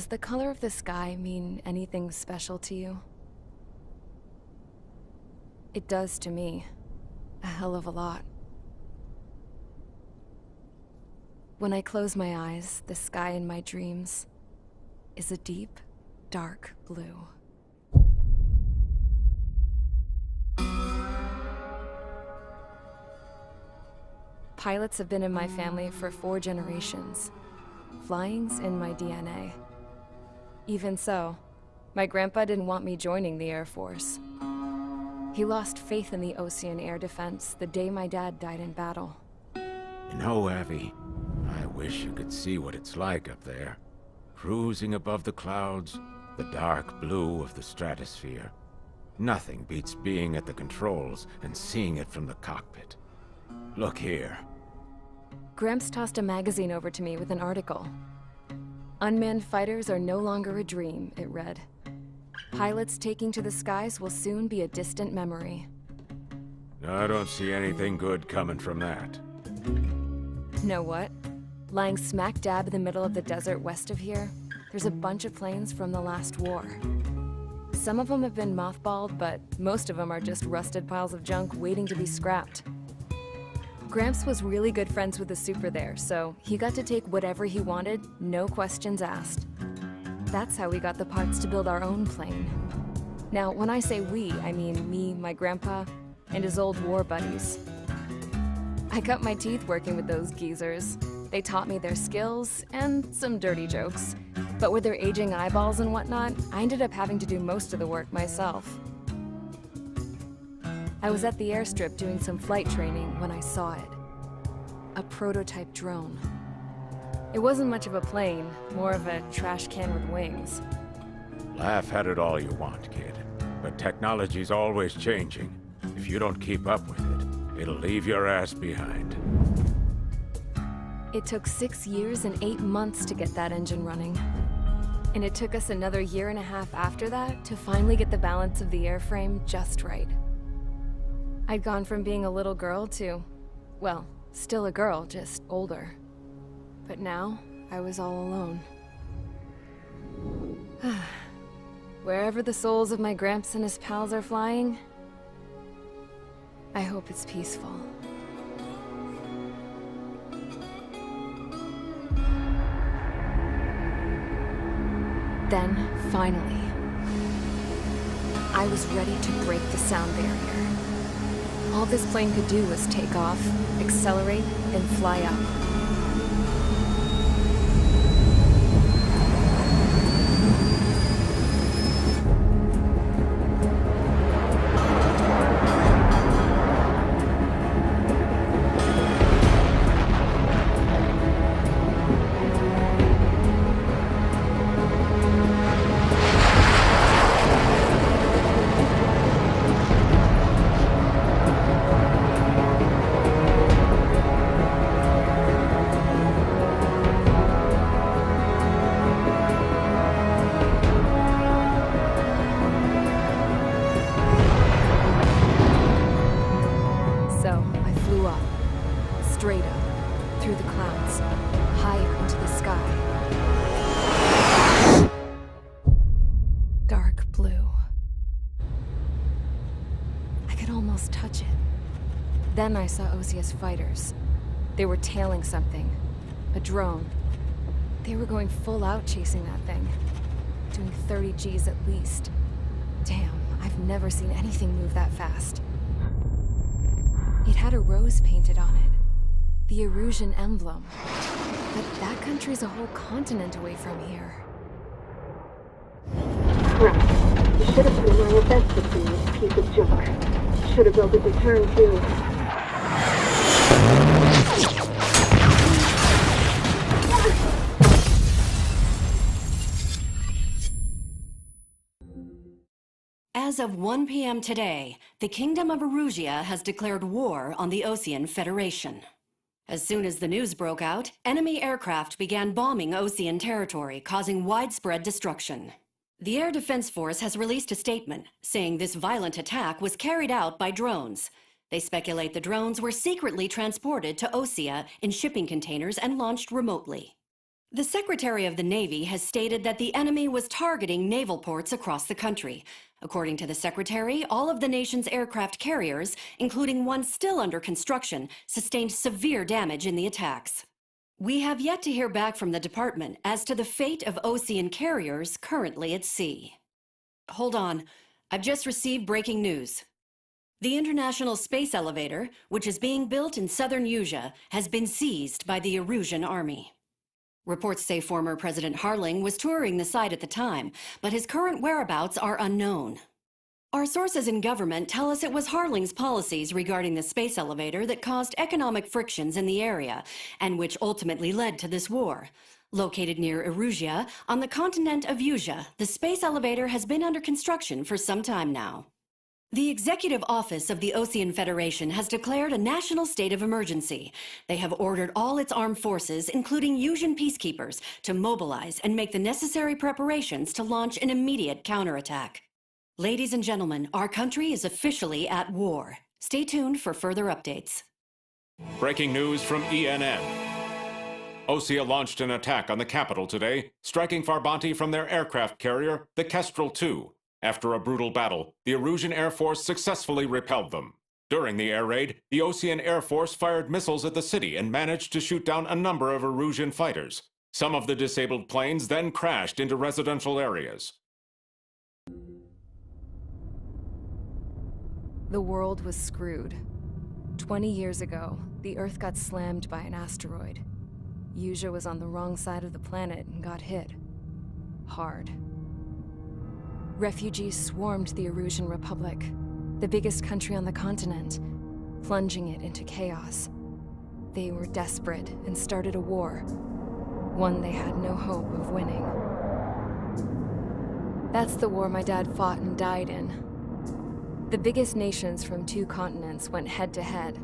Does the color of the sky mean anything special to you? It does to me. A hell of a lot. When I close my eyes, the sky in my dreams is a deep, dark blue. Pilots have been in my family for 4 generations. Flying's in my DNA. Even so, my grandpa didn't want me joining the Air Force. He lost faith in the Ocean Air Defense the day my dad died in battle. You know, Abby, I wish you could see what it's like up there. Cruising above the clouds, the dark blue of the stratosphere. Nothing beats being at the controls and seeing it from the cockpit. Look here. Gramps tossed a magazine over to me with an article. Unmanned fighters are no longer a dream, it read. Pilots taking to the skies will soon be a distant memory. I don't see anything good coming from that. Know what? Lying smack dab in the middle of the desert west of here, there's a bunch of planes from the last war. Some of them have been mothballed, but most of them are just rusted piles of junk waiting to be scrapped. Gramps was really good friends with the super there, so he got to take whatever he wanted, no questions asked. That's how we got the parts to build our own plane. Now, when I say we, I mean me, my grandpa, and his old war buddies. I cut my teeth working with those geezers. They taught me their skills, and some dirty jokes. But with their aging eyeballs and whatnot, I ended up having to do most of the work myself. I was at the airstrip doing some flight training when I saw it. A prototype drone. It wasn't much of a plane, more of a trash can with wings. Laugh at it all you want, kid. But technology's always changing. If you don't keep up with it, it'll leave your ass behind. It took 6 years and 8 months to get that engine running. And it took us another 1.5 years after that to finally get the balance of the airframe just right. I'd gone from being a little girl to, well, still a girl, just older. But now, I was all alone. Wherever the souls of my Gramps and his pals are flying, I hope it's peaceful. Then, finally, I was ready to break the sound barrier. All this plane could do was take off, accelerate, and fly up. Straight up, through the clouds, higher into the sky. Dark blue. I could almost touch it. Then I saw Osia's fighters. They were tailing something. A drone. They were going full out chasing that thing. Doing 30 Gs at least. Damn, I've never seen anything move that fast. It had a rose painted on it. The Erusian emblem. But that country's a whole continent away from here. Crap. You should have been doing your best to see this piece of junk. Should have built a deterrent too. As of 1 p.m. today, the Kingdom of Erusia has declared war on the Ocean Federation. As soon as the news broke out, enemy aircraft began bombing Ocean territory, causing widespread destruction. The Air Defense Force has released a statement saying this violent attack was carried out by drones. They speculate the drones were secretly transported to Osea in shipping containers and launched remotely. The Secretary of the Navy has stated that the enemy was targeting naval ports across the country. According to the Secretary, all of the nation's aircraft carriers, including one still under construction, sustained severe damage in the attacks. We have yet to hear back from the department as to the fate of Ocean carriers currently at sea. Hold on. I've just received breaking news. The International Space Elevator, which is being built in southern Usea, has been seized by the Erusian Army. Reports say former President Harling was touring the site at the time, but his current whereabouts are unknown. Our sources in government tell us it was Harling's policies regarding the space elevator that caused economic frictions in the area, and which ultimately led to this war. Located near Erusia, on the continent of Usea, the space elevator has been under construction for some time now. The Executive Office of the Ocean Federation has declared a national state of emergency. They have ordered all its armed forces, including Usian peacekeepers, to mobilize and make the necessary preparations to launch an immediate counterattack. Ladies and gentlemen, our country is officially at war. Stay tuned for further updates. Breaking news from ENN. Osea launched an attack on the capital today, striking Farbanti from their aircraft carrier, the Kestrel II. After a brutal battle, the Erusian Air Force successfully repelled them. During the air raid, the Ocean Air Force fired missiles at the city and managed to shoot down a number of Erusian fighters. Some of the disabled planes then crashed into residential areas. The world was screwed. 20 years ago, the Earth got slammed by an asteroid. Usea was on the wrong side of the planet and got hit. Hard. Refugees swarmed the Erusian Republic, the biggest country on the continent, plunging it into chaos. They were desperate and started a war, one they had no hope of winning. That's the war my dad fought and died in. The biggest nations from 2 continents went head-to-head,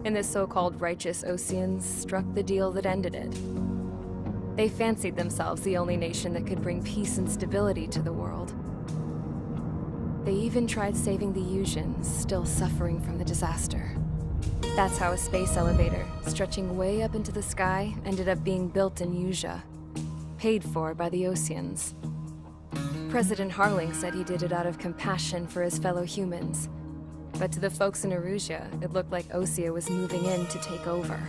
and the so-called righteous Oceans struck the deal that ended it. They fancied themselves the only nation that could bring peace and stability to the world. They even tried saving the Usians, still suffering from the disaster. That's how a space elevator, stretching way up into the sky, ended up being built in Usea, paid for by the Oceans. President Harling said he did it out of compassion for his fellow humans. But to the folks in Erusia, it looked like Osea was moving in to take over.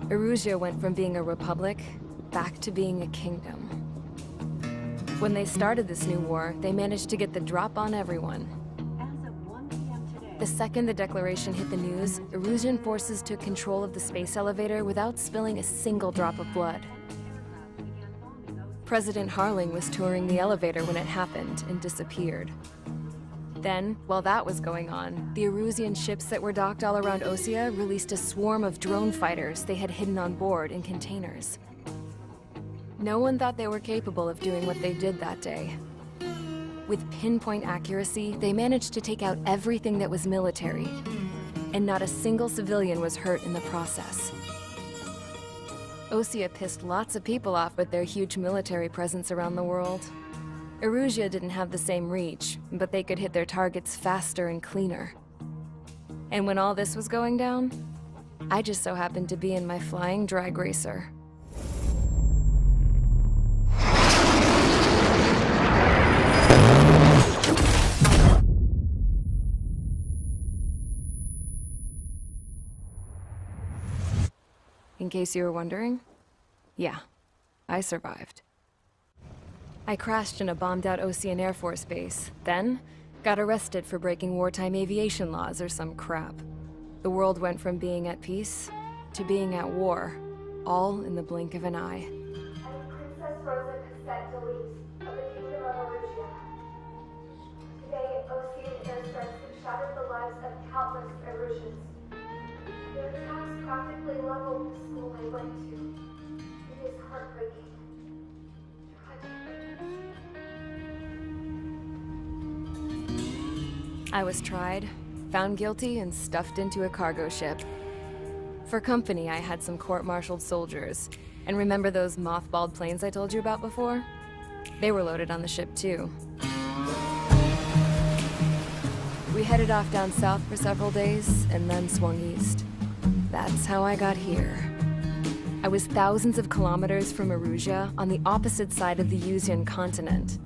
Erusia went from being a republic back to being a kingdom. When they started this new war, they managed to get the drop on everyone. As of 1 p.m. today, The second the declaration hit the news, Erusian forces took control of the space elevator without spilling a single drop of blood. President Harling was touring the elevator when it happened and disappeared. Then, while that was going on, the Erusian ships that were docked all around Osea released a swarm of drone fighters they had hidden on board in containers. No one thought they were capable of doing what they did that day. With pinpoint accuracy, they managed to take out everything that was military, and not a single civilian was hurt in the process. Osea pissed lots of people off with their huge military presence around the world. Erusia didn't have the same reach, but they could hit their targets faster and cleaner. And when all this was going down, I just so happened to be in my flying drag racer. In case you were wondering, yeah, I survived. I crashed in a bombed-out Ocean Air Force base, then got arrested for breaking wartime aviation laws or some crap. The world went from being at peace to being at war, all in the blink of an eye. I'm Princess Rosa Cassette Delise of the Kingdom of Erusia. Today, Ocean airstrikes have shattered the lives of countless Erusians. Their attacks practically leveled the school I went to. It is heartbreaking. I was tried, found guilty, and stuffed into a cargo ship. For company, I had some court-martialed soldiers. And remember those mothballed planes I told you about before? They were loaded on the ship, too. We headed off down south for several days, and then swung east. That's how I got here. I was thousands of kilometers from Erusia on the opposite side of the Yuzian continent.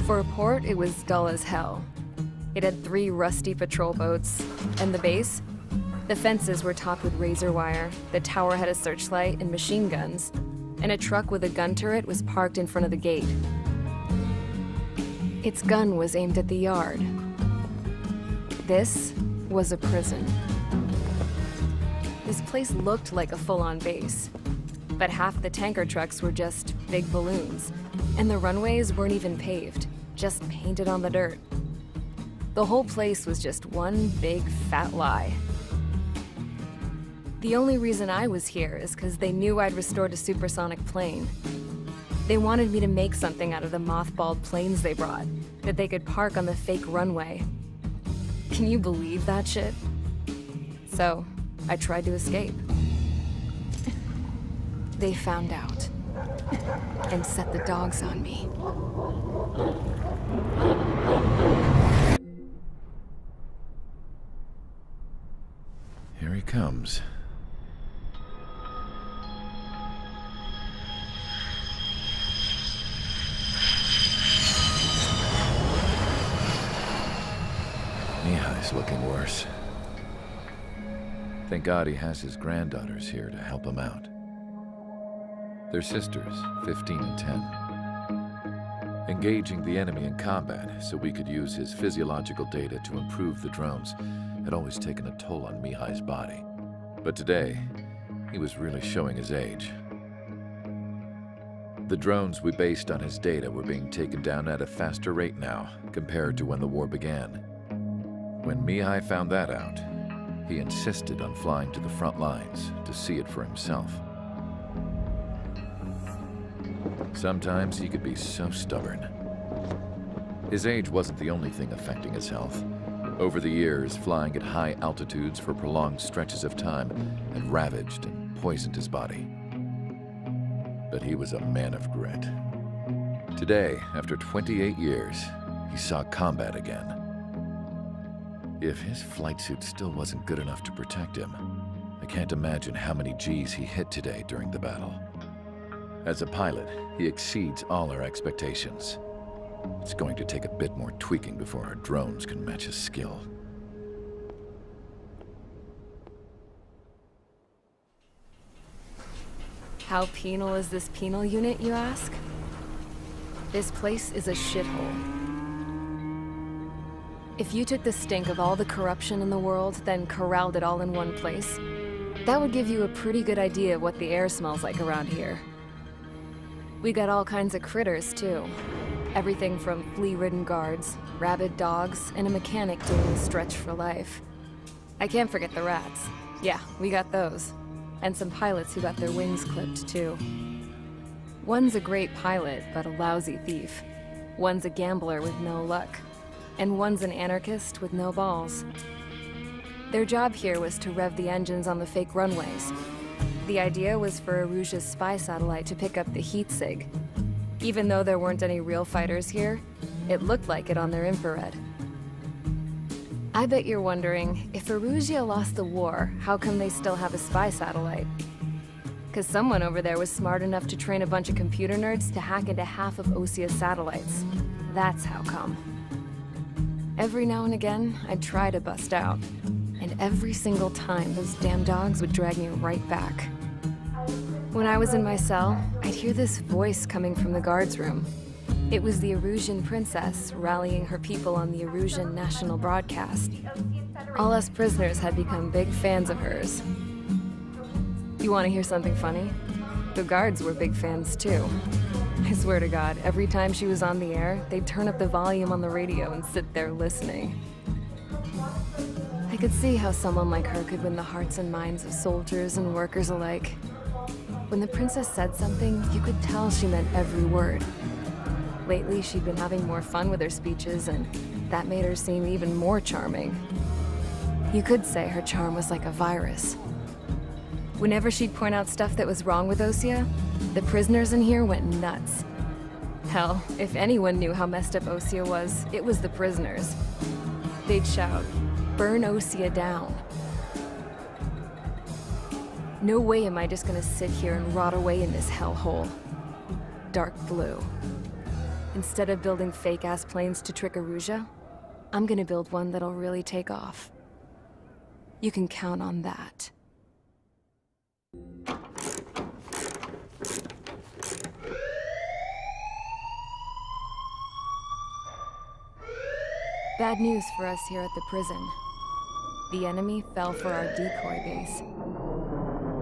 For a port, it was dull as hell. It had 3 rusty patrol boats, and the base? The fences were topped with razor wire, the tower had a searchlight and machine guns, and a truck with a gun turret was parked in front of the gate. Its gun was aimed at the yard. This was a prison. This place looked like a full-on base, but half the tanker trucks were just big balloons, and the runways weren't even paved, just painted on the dirt. The whole place was just one big fat lie. The only reason I was here is because they knew I'd restored a supersonic plane. They wanted me to make something out of the mothballed planes they brought, that they could park on the fake runway. Can you believe that shit? So, I tried to escape. They found out and set the dogs on me. Here he comes. Mihai's looking worse. Thank God he has his granddaughters here to help him out. They're sisters, 15 and 10. Engaging the enemy in combat so we could use his physiological data to improve the drones had always taken a toll on Mihai's body. But today, he was really showing his age. The drones we based on his data were being taken down at a faster rate now compared to when the war began. When Mihai found that out, he insisted on flying to the front lines to see it for himself. Sometimes he could be so stubborn. His age wasn't the only thing affecting his health. Over the years, flying at high altitudes for prolonged stretches of time had ravaged and poisoned his body. But he was a man of grit. Today, after 28 years, he saw combat again. If his flight suit still wasn't good enough to protect him, I can't imagine how many G's he hit today during the battle. As a pilot, he exceeds all our expectations. It's going to take a bit more tweaking before our drones can match his skill. How penal is this penal unit, you ask? This place is a shithole. If you took the stink of all the corruption in the world, then corralled it all in one place, that would give you a pretty good idea of what the air smells like around here. We got all kinds of critters, too. Everything from flea-ridden guards, rabid dogs, and a mechanic doing the stretch for life. I can't forget the rats. Yeah, we got those. And some pilots who got their wings clipped, too. One's a great pilot, but a lousy thief. One's a gambler with no luck. And one's an anarchist with no balls. Their job here was to rev the engines on the fake runways. The idea was for Erusia's spy satellite to pick up the heat sig. Even though there weren't any real fighters here, it looked like it on their infrared. I bet you're wondering, if Erusia lost the war, how come they still have a spy satellite? Because someone over there was smart enough to train a bunch of computer nerds to hack into half of Osia's satellites. That's how come. Every now and again, I'd try to bust out. And every single time, those damn dogs would drag me right back. When I was in my cell, I'd hear this voice coming from the guards room. It was the Erusian princess rallying her people on the Erusian national broadcast. All us prisoners had become big fans of hers. You want to hear something funny? The guards were big fans too. I swear to God, every time she was on the air, they'd turn up the volume on the radio and sit there listening. I could see how someone like her could win the hearts and minds of soldiers and workers alike. When the princess said something, you could tell she meant every word. Lately, she'd been having more fun with her speeches, and that made her seem even more charming. You could say her charm was like a virus. Whenever she'd point out stuff that was wrong with Osia, the prisoners in here went nuts. Hell, if anyone knew how messed up Osia was, it was the prisoners. They'd shout, "Burn Osia down." No way am I just gonna sit here and rot away in this hellhole. Dark blue. Instead of building fake-ass planes to trick Arusia, I'm gonna build one that'll really take off. You can count on that. Bad news for us here at the prison. The enemy fell for our decoy base.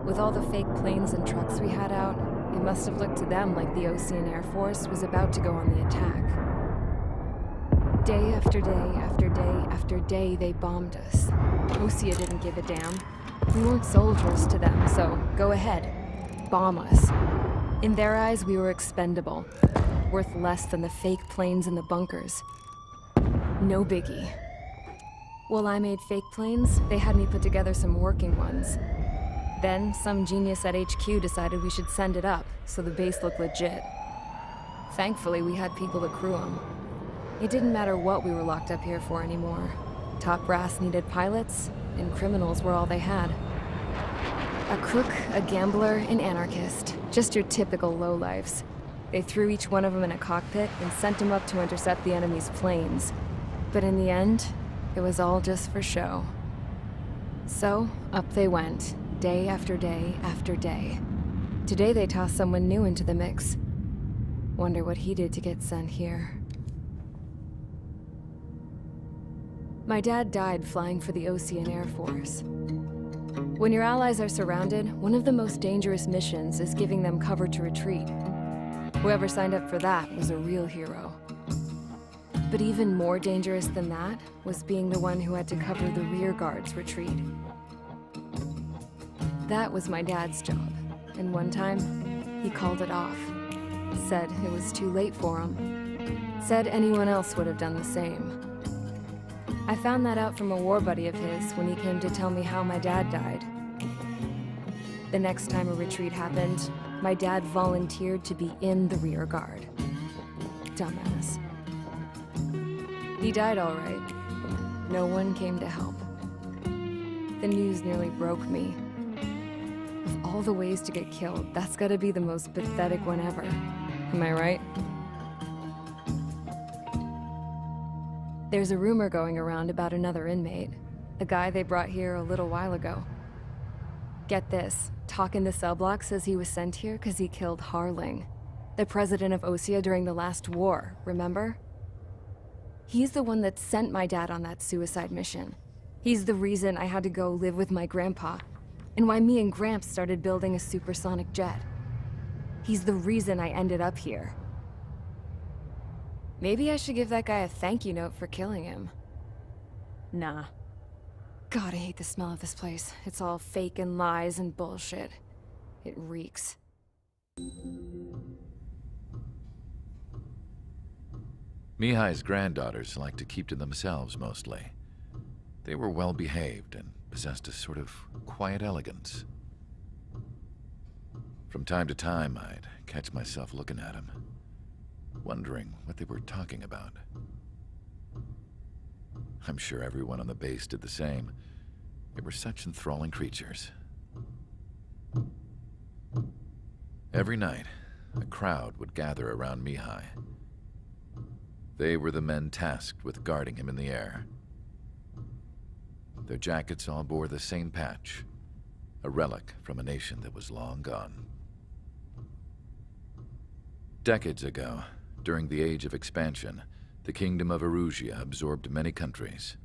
With all the fake planes and trucks we had out, it must have looked to them like the Ocean Air Force was about to go on the attack. Day after day after day after day, they bombed us. Osea didn't give a damn. We weren't soldiers to them, so go ahead. Bomb us. In their eyes, we were expendable. Worth less than the fake planes in the bunkers. No biggie. While I made fake planes, they had me put together some working ones. Then, some genius at HQ decided we should send it up, so the base looked legit. Thankfully, we had people to crew them. It didn't matter what we were locked up here for anymore. Top brass needed pilots, and criminals were all they had. A crook, a gambler, an anarchist. Just your typical lowlifes. They threw each one of them in a cockpit and sent them up to intercept the enemy's planes. But in the end, it was all just for show. So, up they went, day after day after day. Today they tossed someone new into the mix. Wonder what he did to get sent here. My dad died flying for the Ocean Air Force. When your allies are surrounded, one of the most dangerous missions is giving them cover to retreat. Whoever signed up for that was a real hero. But even more dangerous than that was being the one who had to cover the rear guard's retreat. That was my dad's job, and one time, he called it off. Said it was too late for him. Said anyone else would have done the same. I found that out from a war buddy of his when he came to tell me how my dad died. The next time a retreat happened, my dad volunteered to be in the rear guard. Dumbass. He died all right. No one came to help. The news nearly broke me. Of all the ways to get killed, that's gotta be the most pathetic one ever. Am I right? There's a rumor going around about another inmate. A guy they brought here a little while ago. Get this, talk in the cell block says he was sent here because he killed Harling, the president of Osea during the last war, remember? He's the one that sent my dad on that suicide mission. He's the reason I had to go live with my grandpa, and why me and Gramps started building a supersonic jet. He's the reason I ended up here. Maybe I should give that guy a thank you note for killing him. Nah. God, I hate the smell of this place. It's all fake and lies and bullshit. It reeks. Mihai's granddaughters liked to keep to themselves mostly. They were well behaved and possessed a sort of quiet elegance. From time to time, I'd catch myself looking at them, wondering what they were talking about. I'm sure everyone on the base did the same. They were such enthralling creatures. Every night, a crowd would gather around Mihai. They were the men tasked with guarding him in the air. Their jackets all bore the same patch, a relic from a nation that was long gone. Decades ago, during the Age of Expansion, the Kingdom of Arusia absorbed many countries.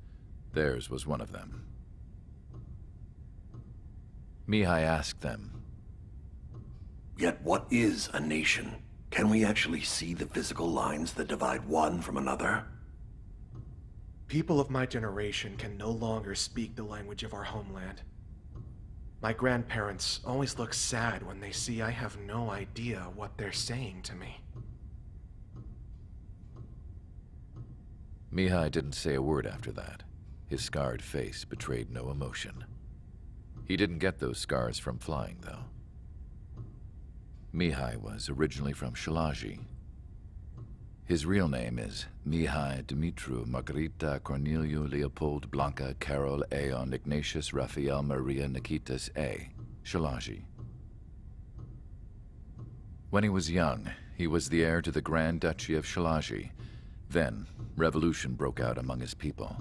Theirs was one of them. Mihai asked them, "Yet what is a nation? Can we actually see the physical lines that divide one from another?" People of my generation can no longer speak the language of our homeland. My grandparents always look sad when they see I have no idea what they're saying to me. Mihai didn't say a word after that. His scarred face betrayed no emotion. He didn't get those scars from flying, though. Mihai was originally from Shalaji. His real name is Mihai Dumitru Margarita Corneliu Leopold Blanca Carol Aeon Ignatius Raphael Maria Nikitas A. Shalaji. When he was young, he was the heir to the Grand Duchy of Shalaji. Then, revolution broke out among his people.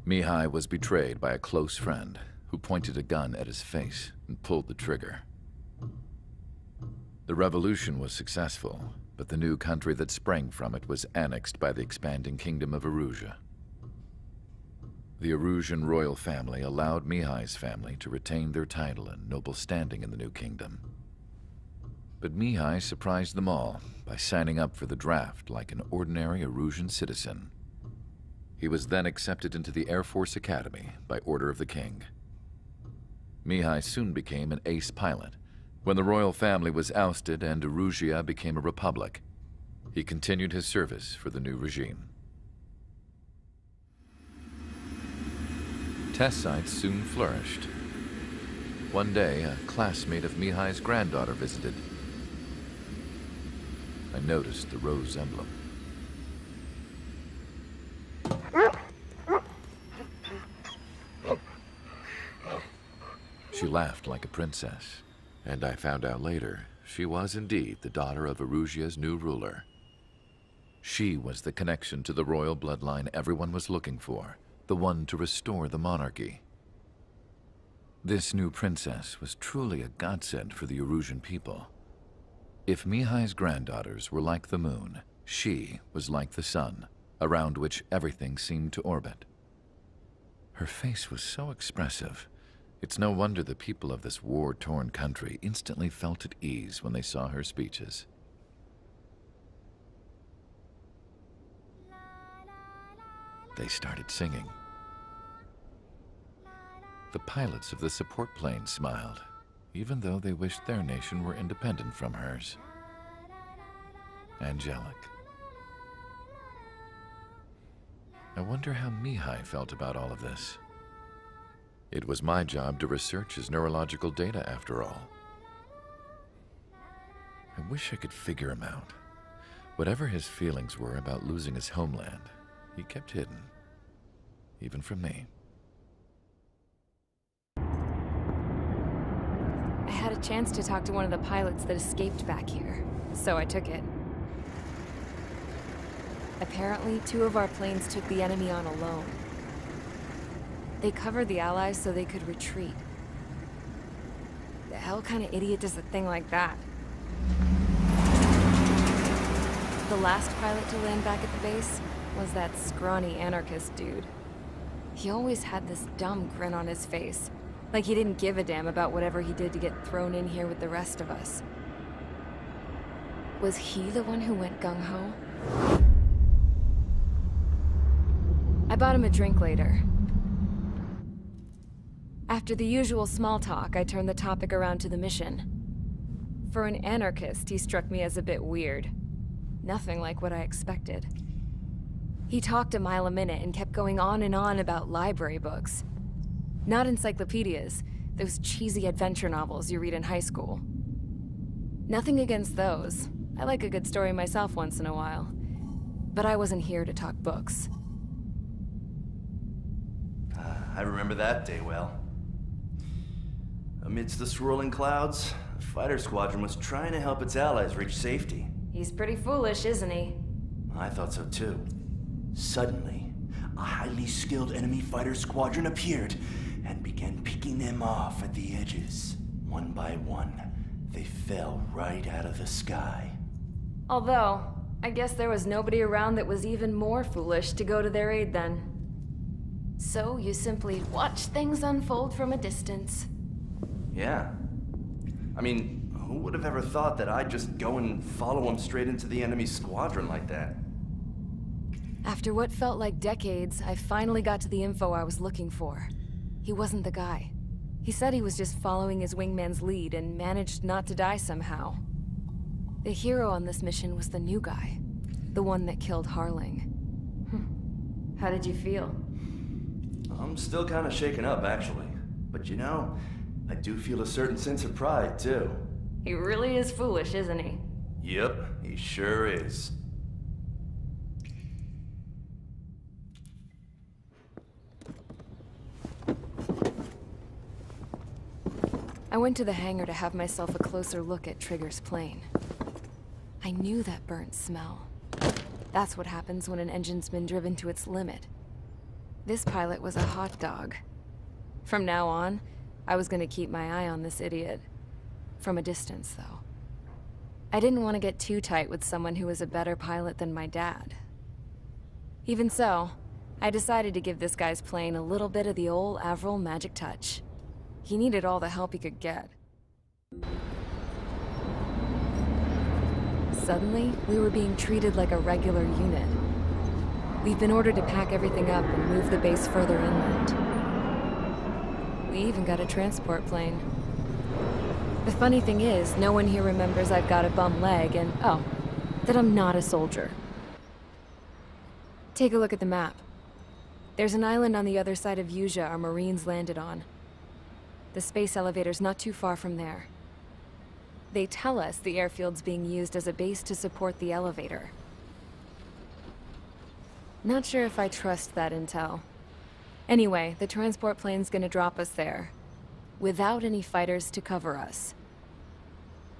Mihai was betrayed by a close friend who pointed a gun at his face and pulled the trigger. The revolution was successful, but the new country that sprang from it was annexed by the expanding kingdom of Erusia. The Erusian royal family allowed Mihai's family to retain their title and noble standing in the new kingdom. But Mihai surprised them all by signing up for the draft like an ordinary Erusian citizen. He was then accepted into the Air Force Academy by order of the king. Mihai soon became an ace pilot. When the royal family was ousted and Erusia became a republic, he continued his service for the new regime. Test sites soon flourished. One day, a classmate of Mihai's granddaughter visited. I noticed the rose emblem. She laughed like a princess, and I found out later she was indeed the daughter of Erusia's new ruler. She was the connection to the royal bloodline everyone was looking for, the one to restore the monarchy. This new princess was truly a godsend for the Erusian people. If Mihai's granddaughters were like the moon, she was like the sun, around which everything seemed to orbit. Her face was so expressive. It's no wonder the people of this war-torn country instantly felt at ease when they saw her speeches. They started singing. The pilots of the support plane smiled, even though they wished their nation were independent from hers. Angelic. I wonder how Mihai felt about all of this. It was my job to research his neurological data, after all. I wish I could figure him out. Whatever his feelings were about losing his homeland, he kept hidden, even from me. I had a chance to talk to one of the pilots that escaped back here, so I took it. Apparently, 2 of our planes took the enemy on alone. They covered the Allies so they could retreat. The hell kind of idiot does a thing like that? The last pilot to land back at the base was that scrawny anarchist dude. He always had this dumb grin on his face, like he didn't give a damn about whatever he did to get thrown in here with the rest of us. Was he the one who went gung-ho? I bought him a drink later. After the usual small talk, I turned the topic around to the mission. For an anarchist, he struck me as a bit weird. Nothing like what I expected. He talked a mile a minute and kept going on and on about library books. Not encyclopedias, those cheesy adventure novels you read in high school. Nothing against those. I like a good story myself once in a while. But I wasn't here to talk books. I remember that day well. Amidst the swirling clouds, the fighter squadron was trying to help its allies reach safety. He's pretty foolish, isn't he? I thought so too. Suddenly, a highly skilled enemy fighter squadron appeared and began picking them off at the edges. One by one, they fell right out of the sky. Although, I guess there was nobody around that was even more foolish to go to their aid then. So you simply watch things unfold from a distance. Yeah. I mean, who would have ever thought that I'd just go and follow him straight into the enemy squadron like that? After what felt like decades, I finally got to the info I was looking for. He wasn't the guy. He said he was just following his wingman's lead and managed not to die somehow. The hero on this mission was the new guy. The one that killed Harling. How did you feel? I'm still kind of shaken up, actually. But you know, I do feel a certain sense of pride, too. He really is foolish, isn't he? Yep, he sure is. I went to the hangar to have myself a closer look at Trigger's plane. I knew that burnt smell. That's what happens when an engine's been driven to its limit. This pilot was a hot dog. From now on, I was gonna keep my eye on this idiot. From a distance, though. I didn't want to get too tight with someone who was a better pilot than my dad. Even so, I decided to give this guy's plane a little bit of the old Avril magic touch. He needed all the help he could get. Suddenly, we were being treated like a regular unit. We've been ordered to pack everything up and move the base further inland. We even got a transport plane. The funny thing is, no one here remembers I've got a bum leg and, oh, that I'm not a soldier. Take a look at the map. There's an island on the other side of Usea our Marines landed on. The space elevator's not too far from there. They tell us the airfield's being used as a base to support the elevator. Not sure if I trust that intel. Anyway, the transport plane's gonna drop us there, without any fighters to cover us.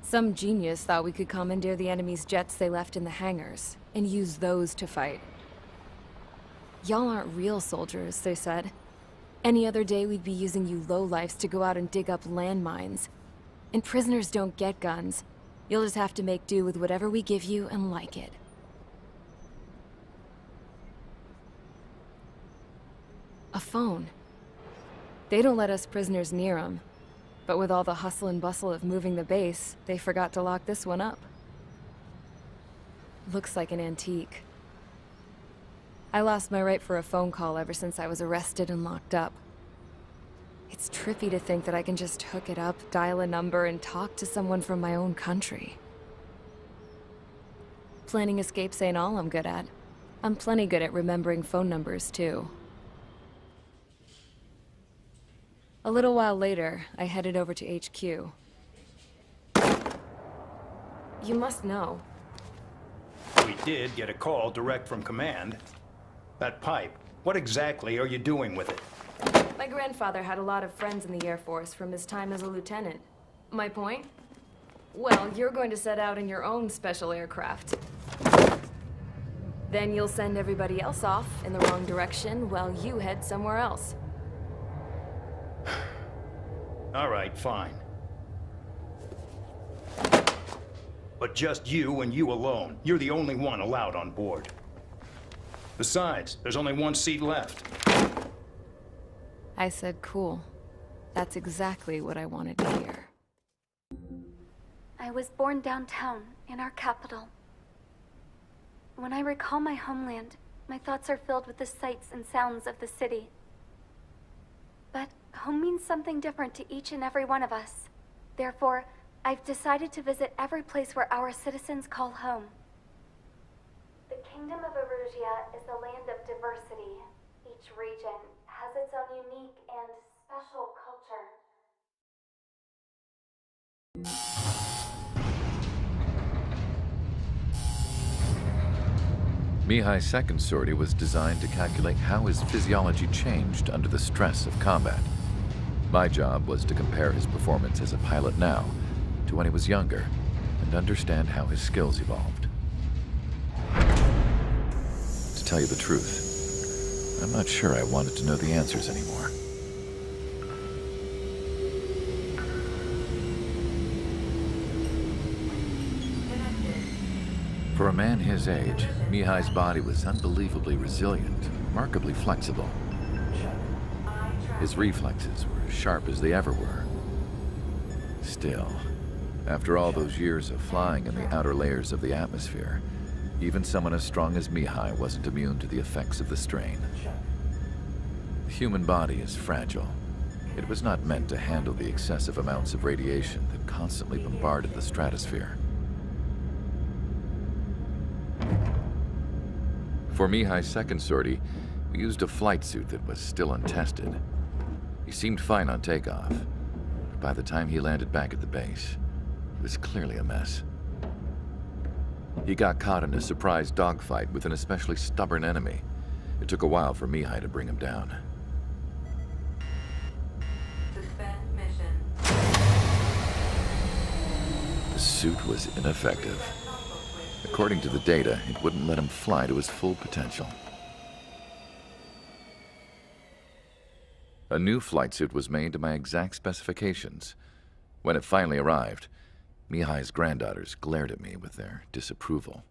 Some genius thought we could commandeer the enemy's jets they left in the hangars, and use those to fight. Y'all aren't real soldiers, they said. Any other day we'd be using you lowlifes to go out and dig up landmines. And prisoners don't get guns. You'll just have to make do with whatever we give you and like it. A phone. They don't let us prisoners near them. But with all the hustle and bustle of moving the base, they forgot to lock this one up. Looks like an antique. I lost my right for a phone call ever since I was arrested and locked up. It's trippy to think that I can just hook it up, dial a number, and talk to someone from my own country. Planning escapes ain't all I'm good at. I'm plenty good at remembering phone numbers, too. A little while later, I headed over to HQ. You must know. We did get a call direct from command. That pipe, what exactly are you doing with it? My grandfather had a lot of friends in the Air Force from his time as a lieutenant. My point? Well, you're going to set out in your own special aircraft. Then you'll send everybody else off in the wrong direction while you head somewhere else. All right, fine. But just you and you alone. You're the only one allowed on board. Besides, there's only one seat left. I said, cool. That's exactly what I wanted to hear. I was born downtown, in our capital. When I recall my homeland, my thoughts are filled with the sights and sounds of the city. But home means something different to each and every one of us. Therefore, I've decided to visit every place where our citizens call home. The Kingdom of Erusia is a land of diversity. Each region has its own unique and special culture. Mihai's second sortie was designed to calculate how his physiology changed under the stress of combat. My job was to compare his performance as a pilot now to when he was younger and understand how his skills evolved. To tell you the truth, I'm not sure I wanted to know the answers anymore. For a man his age, Mihai's body was unbelievably resilient, remarkably flexible. His reflexes were as sharp as they ever were. Still, after all those years of flying in the outer layers of the atmosphere, even someone as strong as Mihai wasn't immune to the effects of the strain. The human body is fragile. It was not meant to handle the excessive amounts of radiation that constantly bombarded the stratosphere. For Mihai's second sortie, we used a flight suit that was still untested. He seemed fine on takeoff, but by the time he landed back at the base, it was clearly a mess. He got caught in a surprise dogfight with an especially stubborn enemy. It took a while for Mihai to bring him down. Suspend mission. suit was ineffective. According to the data, it wouldn't let him fly to his full potential. A new flight suit was made to my exact specifications. When it finally arrived, Mihai's granddaughters glared at me with their disapproval.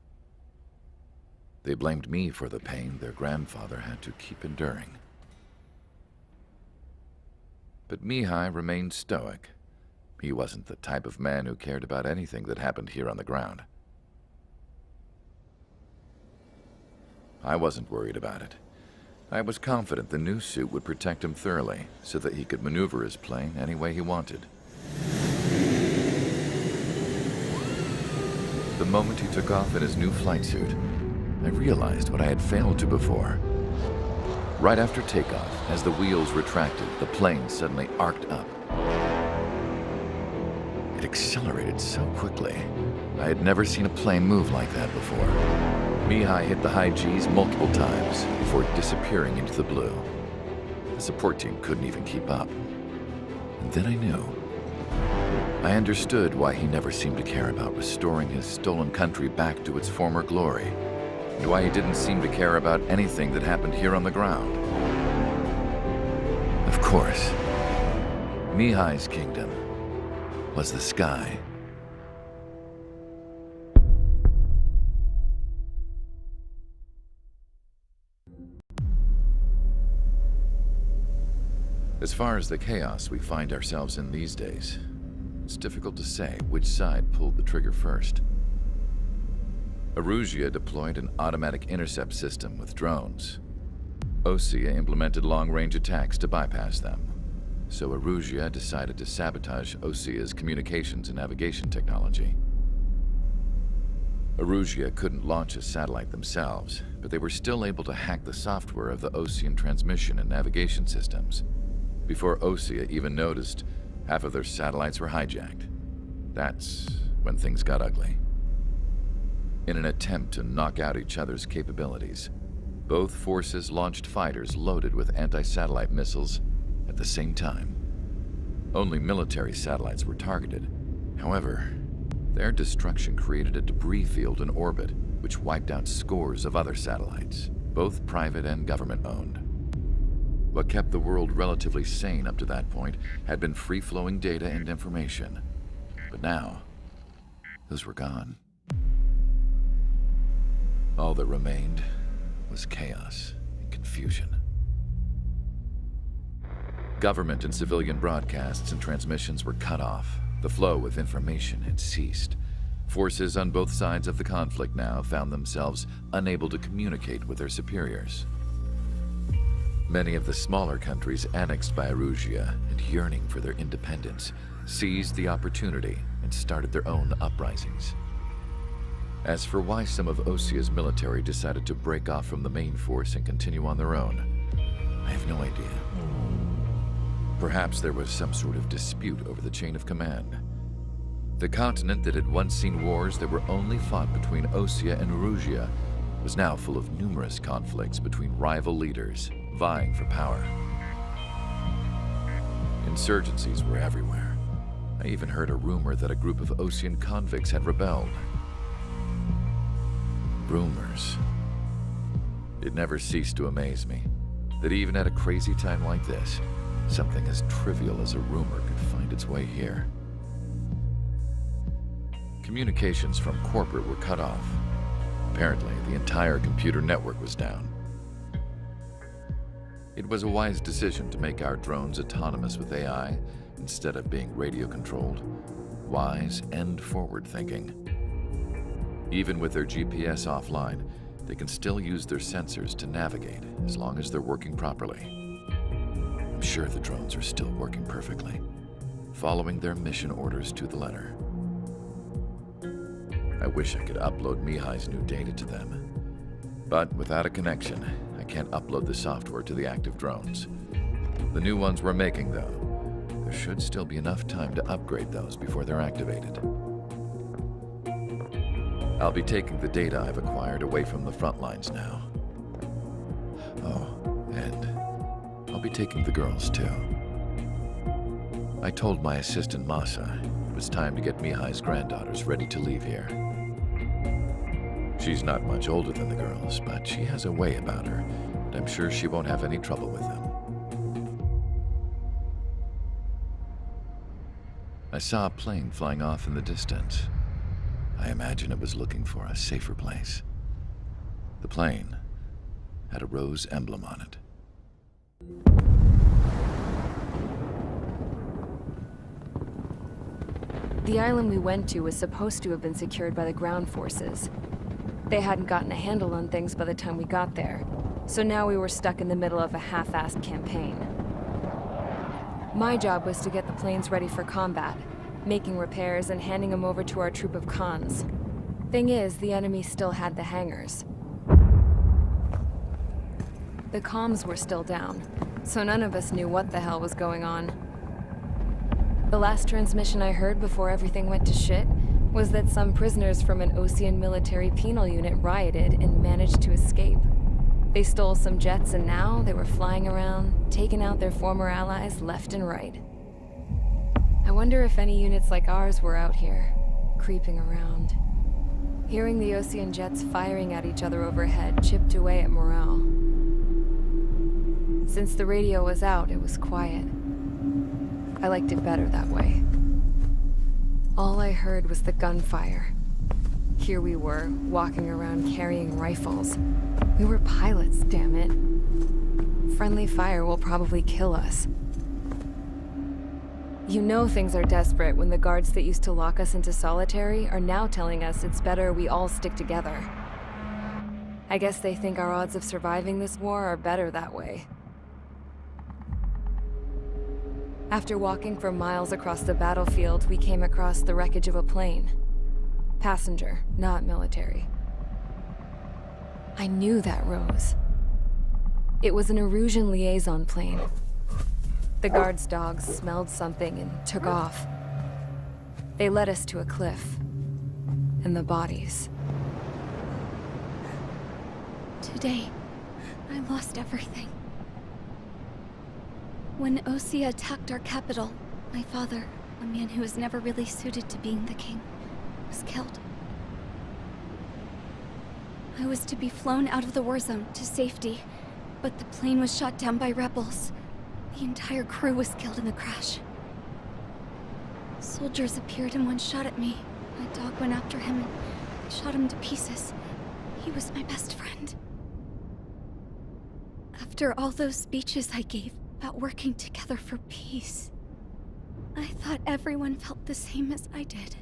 They blamed me for the pain their grandfather had to keep enduring. But Mihai remained stoic. He wasn't the type of man who cared about anything that happened here on the ground. I wasn't worried about it. I was confident the new suit would protect him thoroughly, so that he could maneuver his plane any way he wanted. The moment he took off in his new flight suit, I realized what I had failed to before. Right after takeoff, as the wheels retracted, the plane suddenly arced up. It accelerated so quickly. I had never seen a plane move like that before. Mihai hit the high G's multiple times before disappearing into the blue. The support team couldn't even keep up. And then I knew. I understood why he never seemed to care about restoring his stolen country back to its former glory, and why he didn't seem to care about anything that happened here on the ground. Of course, Mihai's kingdom was the sky. As far as the chaos we find ourselves in these days, it's difficult to say which side pulled the trigger first. Erusia deployed an automatic intercept system with drones. Osea implemented long-range attacks to bypass them. So Erusia decided to sabotage Osea's communications and navigation technology. Erusia couldn't launch a satellite themselves, but they were still able to hack the software of the Osean transmission and navigation systems. Before Osea even noticed, half of their satellites were hijacked. That's when things got ugly. In an attempt to knock out each other's capabilities, both forces launched fighters loaded with anti-satellite missiles at the same time. Only military satellites were targeted. However, their destruction created a debris field in orbit, which wiped out scores of other satellites, both private and government-owned. What kept the world relatively sane up to that point had been free-flowing data and information. But now, those were gone. All that remained was chaos and confusion. Government and civilian broadcasts and transmissions were cut off. The flow of information had ceased. Forces on both sides of the conflict now found themselves unable to communicate with their superiors. Many of the smaller countries annexed by Erusia and yearning for their independence seized the opportunity and started their own uprisings. As for why some of Osea's military decided to break off from the main force and continue on their own, I have no idea. Perhaps there was some sort of dispute over the chain of command. The continent that had once seen wars that were only fought between Osea and Erusia was now full of numerous conflicts between rival leaders vying for power. Insurgencies were everywhere. I even heard a rumor that a group of Osean convicts had rebelled. Rumors. It never ceased to amaze me that even at a crazy time like this, something as trivial as a rumor could find its way here. Communications from corporate were cut off. Apparently, the entire computer network was down. It was a wise decision to make our drones autonomous with AI instead of being radio-controlled. Wise and forward-thinking. Even with their GPS offline, they can still use their sensors to navigate as long as they're working properly. I'm sure the drones are still working perfectly, following their mission orders to the letter. I wish I could upload Mihai's new data to them. But without a connection, I can't upload the software to the active drones. The new ones we're making, though, there should still be enough time to upgrade those before they're activated. I'll be taking the data I've acquired away from the front lines now. Oh, and I'll be taking the girls, too. I told my assistant Masa it was time to get Mihai's granddaughters ready to leave here. She's not much older than the girls, but she has a way about her, and I'm sure she won't have any trouble with them. I saw a plane flying off in the distance. I imagine it was looking for a safer place. The plane had a rose emblem on it. The island we went to was supposed to have been secured by the ground forces. They hadn't gotten a handle on things by the time we got there, so now we were stuck in the middle of a half-assed campaign. My job was to get the planes ready for combat, making repairs and handing them over to our troop of cons. Thing is, the enemy still had the hangars. The comms were still down, so none of us knew what the hell was going on. The last transmission I heard before everything went to shit was that some prisoners from an Osean military penal unit rioted and managed to escape. They stole some jets and now they were flying around, taking out their former allies left and right. I wonder if any units like ours were out here, creeping around. Hearing the Osean jets firing at each other overhead chipped away at morale. Since the radio was out, it was quiet. I liked it better that way. All I heard was the gunfire. Here we were, walking around carrying rifles. We were pilots, damn it. Friendly fire will probably kill us. You know things are desperate when the guards that used to lock us into solitary are now telling us it's better we all stick together. I guess they think our odds of surviving this war are better that way. After walking for miles across the battlefield, we came across the wreckage of a plane. Passenger, not military. I knew that rose. It was an Erusian liaison plane. The guard's dogs smelled something and took off. They led us to a cliff. And the bodies. Today, I lost everything. When Osea attacked our capital, my father, a man who was never really suited to being the king, was killed. I was to be flown out of the war zone to safety, but the plane was shot down by rebels. The entire crew was killed in the crash. Soldiers appeared and one shot at me. My dog went after him and shot him to pieces. He was my best friend. After all those speeches I gave about working together for peace, I thought everyone felt the same as I did.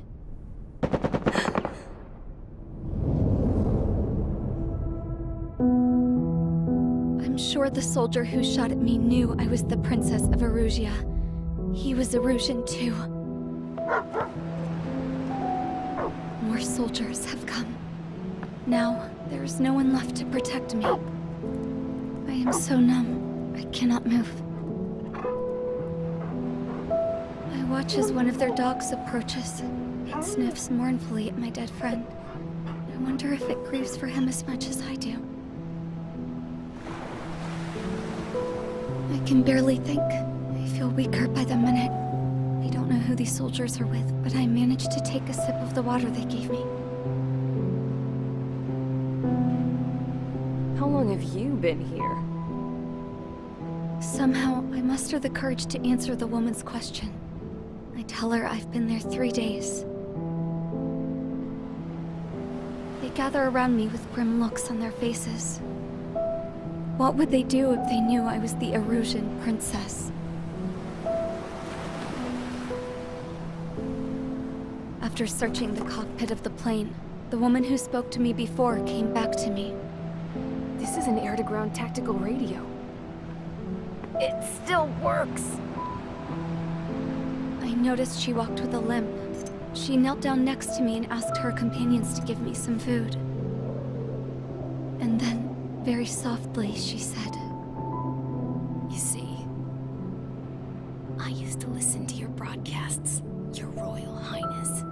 I'm sure the soldier who shot at me knew I was the Princess of Erusia. He was Erusian too. More soldiers have come. Now, there is no one left to protect me. I am so numb, I cannot move. I watch as one of their dogs approaches. It sniffs mournfully at my dead friend. I wonder if it grieves for him as much as I do. I can barely think. I feel weaker by the minute. I don't know who these soldiers are with, but I managed to take a sip of the water they gave me. How long have you been here? Somehow, I muster the courage to answer the woman's question. I tell her I've been there 3 days. They gather around me with grim looks on their faces. What would they do if they knew I was the Erusian princess? After searching the cockpit of the plane, the woman who spoke to me before came back to me. This is an air-to-ground tactical radio. It still works! I noticed she walked with a limp. She knelt down next to me and asked her companions to give me some food. And then, very softly, she said, You see, I used to listen to your broadcasts, Your Royal Highness.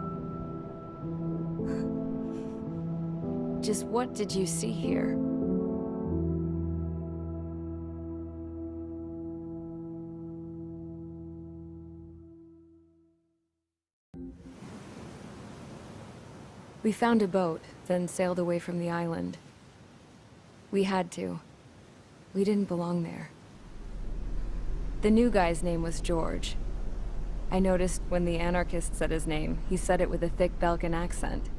Just what did you see here? We found a boat, then sailed away from the island. We had to. We didn't belong there. The new guy's name was George. I noticed when the anarchist said his name, he said it with a thick Belkan accent.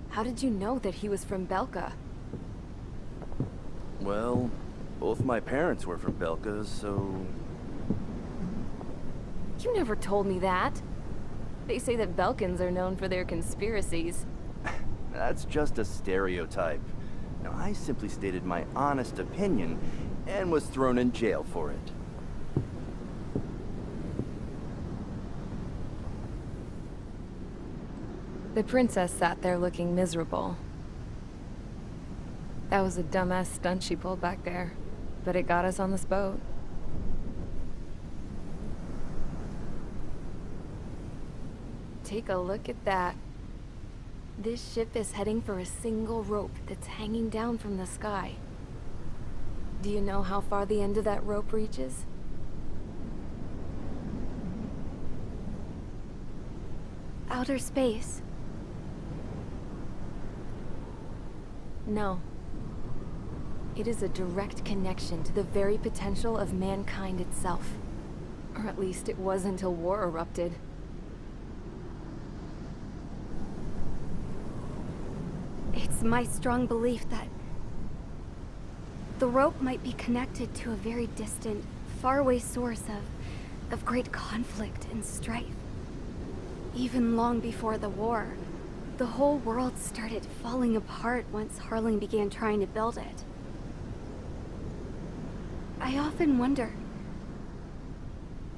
How did you know that he was from Belka? Well, both my parents were from Belka, so... You never told me that. They say that Belkans are known for their conspiracies. That's just a stereotype. Now, I simply stated my honest opinion and was thrown in jail for it. The princess sat there looking miserable. That was a dumbass stunt she pulled back there, but it got us on this boat. Take a look at that. This ship is heading for a single rope that's hanging down from the sky. Do you know how far the end of that rope reaches? Outer space. No. It is a direct connection to the very potential of mankind itself. Or at least it was until war erupted. It's my strong belief that the rope might be connected to a very distant, faraway source of great conflict and strife. Even long before the war, the whole world started falling apart once Harling began trying to build it. I often wonder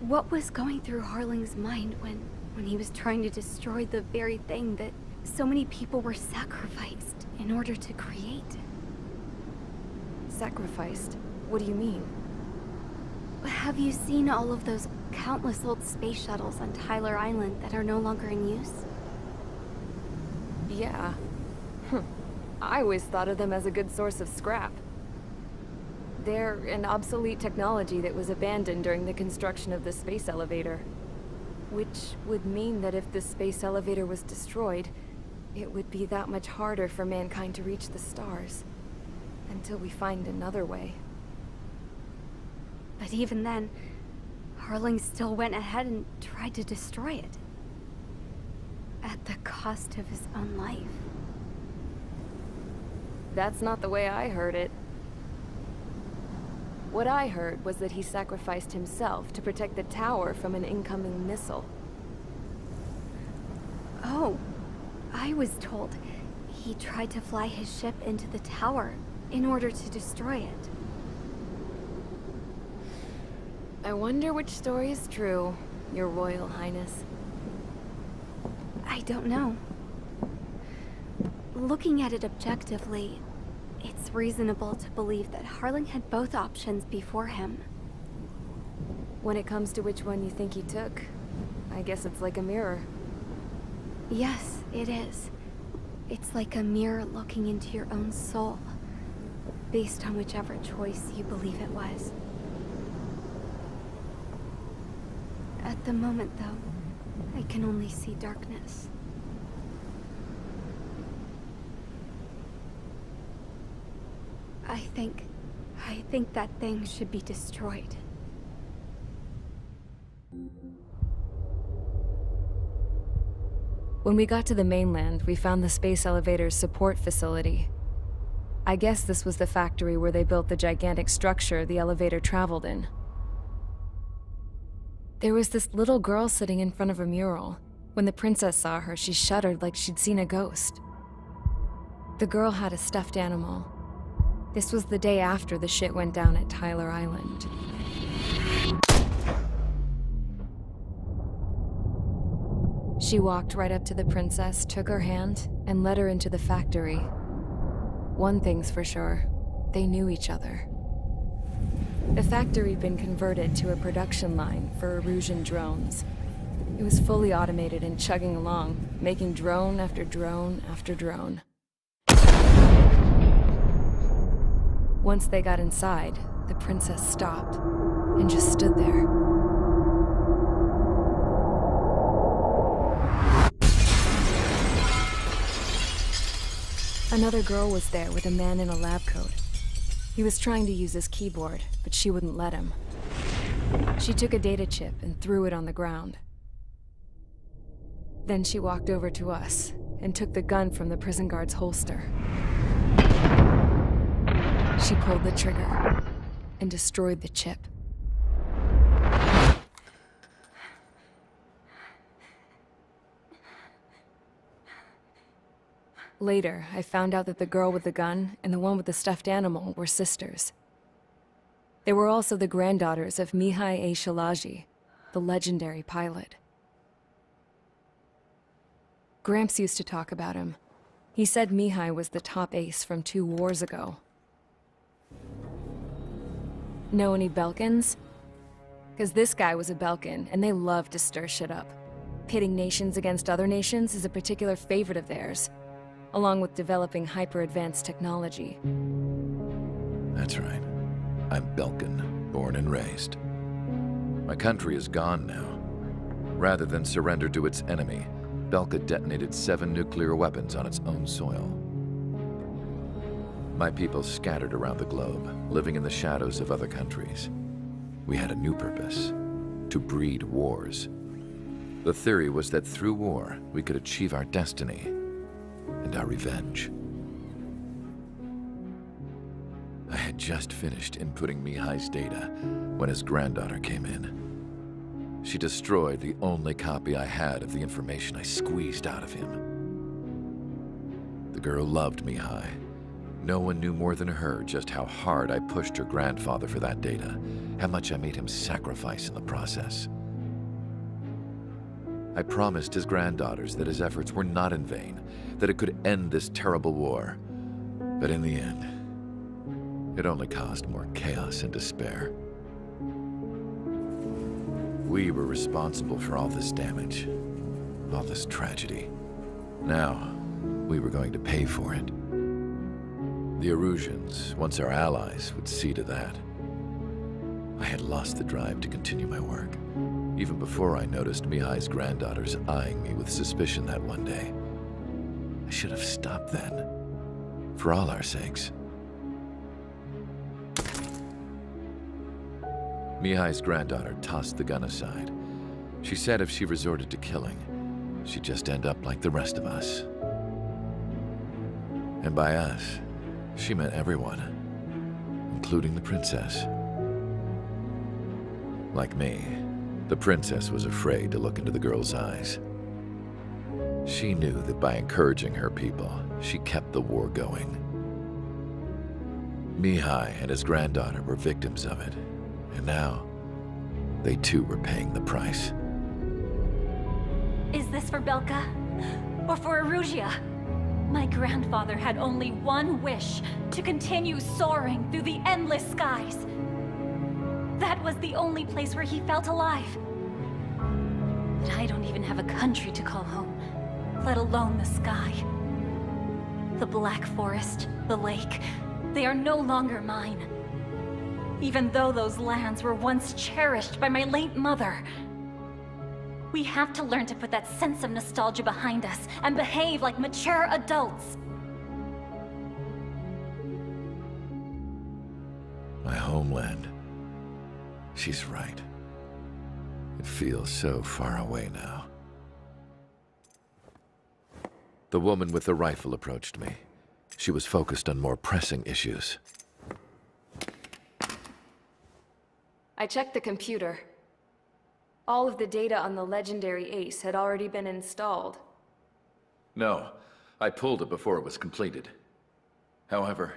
what was going through Harling's mind when he was trying to destroy the very thing that so many people were sacrificed in order to create. Sacrificed? What do you mean? Have you seen all of those countless old space shuttles on Tyler Island that are no longer in use? Yeah. I always thought of them as a good source of scrap. They're an obsolete technology that was abandoned during the construction of the space elevator. Which would mean that if the space elevator was destroyed, it would be that much harder for mankind to reach the stars. Until we find another way. But even then, Harling still went ahead and tried to destroy it. At the cost of his own life. That's not the way I heard it. What I heard was that he sacrificed himself to protect the tower from an incoming missile. Oh, I was told he tried to fly his ship into the tower in order to destroy it. I wonder which story is true, Your Royal Highness. I don't know. Looking at it objectively, it's reasonable to believe that Harling had both options before him. When it comes to which one you think he took, I guess it's like a mirror. Yes, it is. It's like a mirror looking into your own soul, based on whichever choice you believe it was. At the moment, though, I can only see darkness. I think that thing should be destroyed. When we got to the mainland, we found the space elevator's support facility. I guess this was the factory where they built the gigantic structure the elevator traveled in. There was this little girl sitting in front of a mural. When the princess saw her, she shuddered like she'd seen a ghost. The girl had a stuffed animal. This was the day after the shit went down at Tyler Island. She walked right up to the princess, took her hand, and led her into the factory. One thing's for sure, they knew each other. The factory had been converted to a production line for Erusian drones. It was fully automated and chugging along, making drone after drone after drone. Once they got inside, the princess stopped and just stood there. Another girl was there with a man in a lab coat. He was trying to use his keyboard, but she wouldn't let him. She took a data chip and threw it on the ground. Then she walked over to us and took the gun from the prison guard's holster. She pulled the trigger and destroyed the chip. Later, I found out that the girl with the gun and the one with the stuffed animal were sisters. They were also the granddaughters of Mihai A. Shalaji, the legendary pilot. Gramps used to talk about him. He said Mihai was the top ace from 2 wars ago. Know any Belkans? Because this guy was a Belkan, and they love to stir shit up. Pitting nations against other nations is a particular favorite of theirs, along with developing hyper-advanced technology. That's right. I'm Belkan, born and raised. My country is gone now. Rather than surrender to its enemy, Belka detonated 7 nuclear weapons on its own soil. My people scattered around the globe, living in the shadows of other countries. We had a new purpose: to breed wars. The theory was that through war, we could achieve our destiny and our revenge. I had just finished inputting Mihai's data when his granddaughter came in. She destroyed the only copy I had of the information I squeezed out of him. The girl loved Mihai. No one knew more than her just how hard I pushed her grandfather for that data, how much I made him sacrifice in the process. I promised his granddaughters that his efforts were not in vain, that it could end this terrible war. But in the end, it only caused more chaos and despair. We were responsible for all this damage, all this tragedy. Now, we were going to pay for it. The Erusians, once our allies, would see to that. I had lost the drive to continue my work, even before I noticed Mihai's granddaughters eyeing me with suspicion that one day. I should have stopped then, for all our sakes. Mihai's granddaughter tossed the gun aside. She said if she resorted to killing, she'd just end up like the rest of us. And by us, she meant everyone, including the princess. Like me, the princess was afraid to look into the girl's eyes. She knew that by encouraging her people, she kept the war going. Mihai and his granddaughter were victims of it, and now they too were paying the price. Is this for Belka? Or for Erusia? My grandfather had only one wish: to continue soaring through the endless skies. That was the only place where he felt alive. But I don't even have a country to call home, let alone the sky. The Black Forest, the lake, they are no longer mine. Even though those lands were once cherished by my late mother. We have to learn to put that sense of nostalgia behind us and behave like mature adults. My homeland. She's right. It feels so far away now. The woman with the rifle approached me. She was focused on more pressing issues. I checked the computer. All of the data on the legendary Ace had already been installed. No, I pulled it before it was completed. However,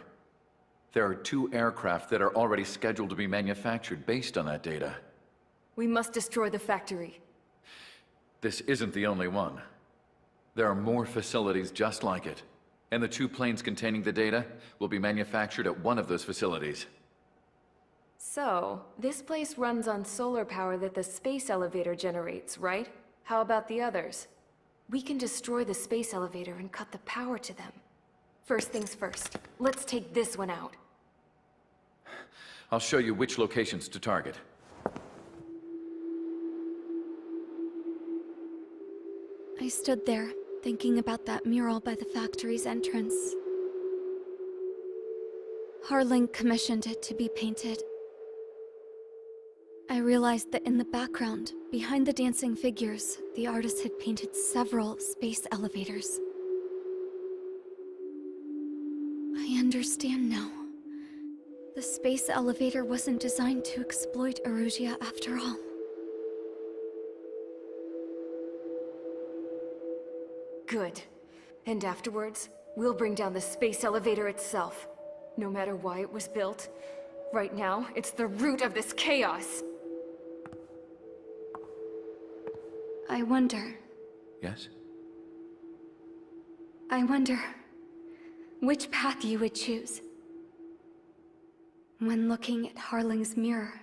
there are 2 aircraft that are already scheduled to be manufactured based on that data. We must destroy the factory. This isn't the only one. There are more facilities just like it, and the 2 planes containing the data will be manufactured at one of those facilities. So, this place runs on solar power that the space elevator generates, right? How about the others? We can destroy the space elevator and cut the power to them. First things first, let's take this one out. I'll show you which locations to target. I stood there, thinking about that mural by the factory's entrance. Harling commissioned it to be painted. I realized that in the background, behind the dancing figures, the artist had painted several space elevators. I understand now. The space elevator wasn't designed to exploit Erusia after all. Good. And afterwards, we'll bring down the space elevator itself. No matter why it was built, right now, it's the root of this chaos. I wonder Yes? which path you would choose when looking at Harling's mirror.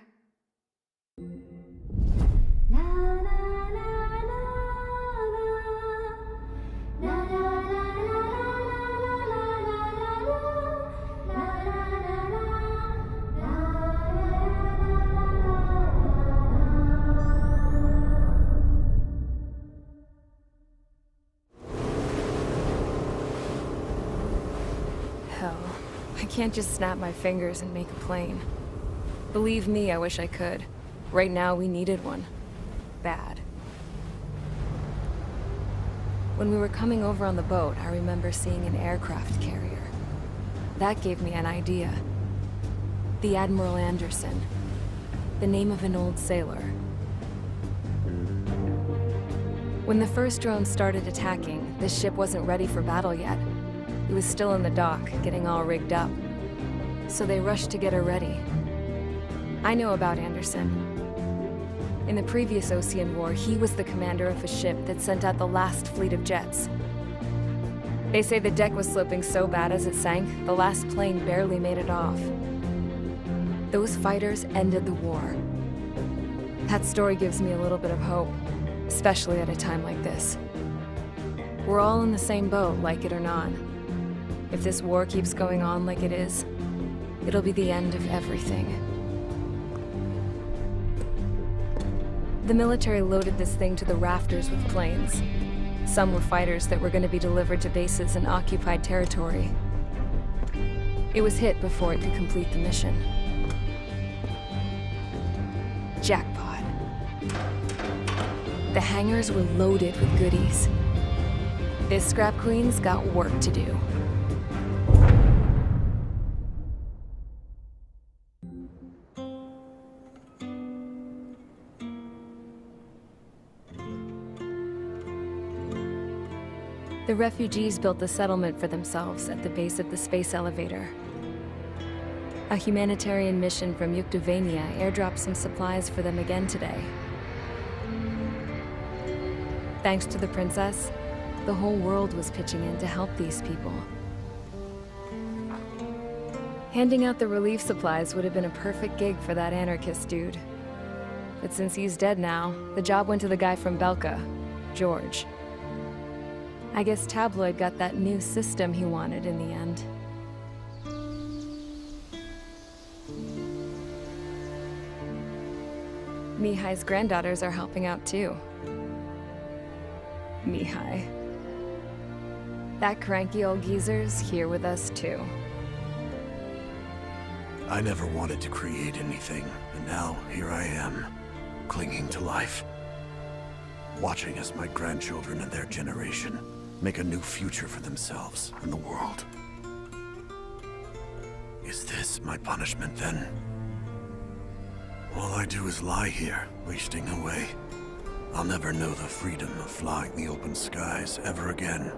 Hell, I can't just snap my fingers and make a plane. Believe me, I wish I could. Right now, we needed one. Bad. When we were coming over on the boat, I remember seeing an aircraft carrier. That gave me an idea. The Admiral Anderson. The name of an old sailor. When the first drone started attacking, the ship wasn't ready for battle yet. It was still in the dock, getting all rigged up. So they rushed to get her ready. I know about Anderson. In the previous Ocean War, he was the commander of a ship that sent out the last fleet of jets. They say the deck was sloping so bad as it sank, the last plane barely made it off. Those fighters ended the war. That story gives me a little bit of hope, especially at a time like this. We're all in the same boat, like it or not. If this war keeps going on like it is, it'll be the end of everything. The military loaded this thing to the rafters with planes. Some were fighters that were going to be delivered to bases in occupied territory. It was hit before it could complete the mission. Jackpot. The hangars were loaded with goodies. This scrap queen's got work to do. The refugees built a settlement for themselves at the base of the space elevator. A humanitarian mission from Yuktovania airdropped some supplies for them again today. Thanks to the princess, the whole world was pitching in to help these people. Handing out the relief supplies would have been a perfect gig for that anarchist dude. But since he's dead now, the job went to the guy from Belka, George. I guess Tabloid got that new system he wanted in the end. Mihai's granddaughters are helping out too. Mihai. That cranky old geezer's here with us too. I never wanted to create anything, and now here I am, clinging to life. Watching as my grandchildren and their generation make a new future for themselves and the world. Is this my punishment then? All I do is lie here, wasting away. I'll never know the freedom of flying the open skies ever again.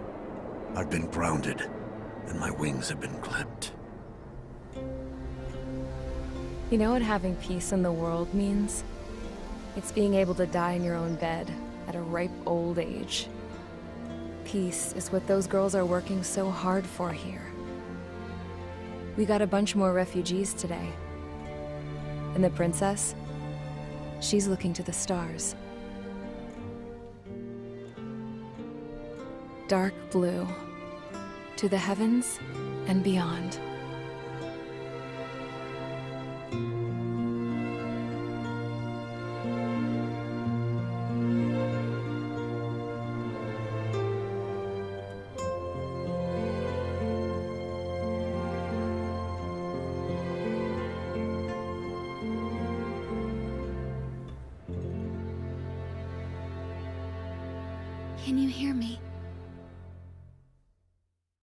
I've been grounded, and my wings have been clipped. You know what having peace in the world means? It's being able to die in your own bed at a ripe old age. Peace is what those girls are working so hard for here. We got a bunch more refugees today. And the princess? She's looking to the stars. Dark blue. To the heavens and beyond. Can you hear me?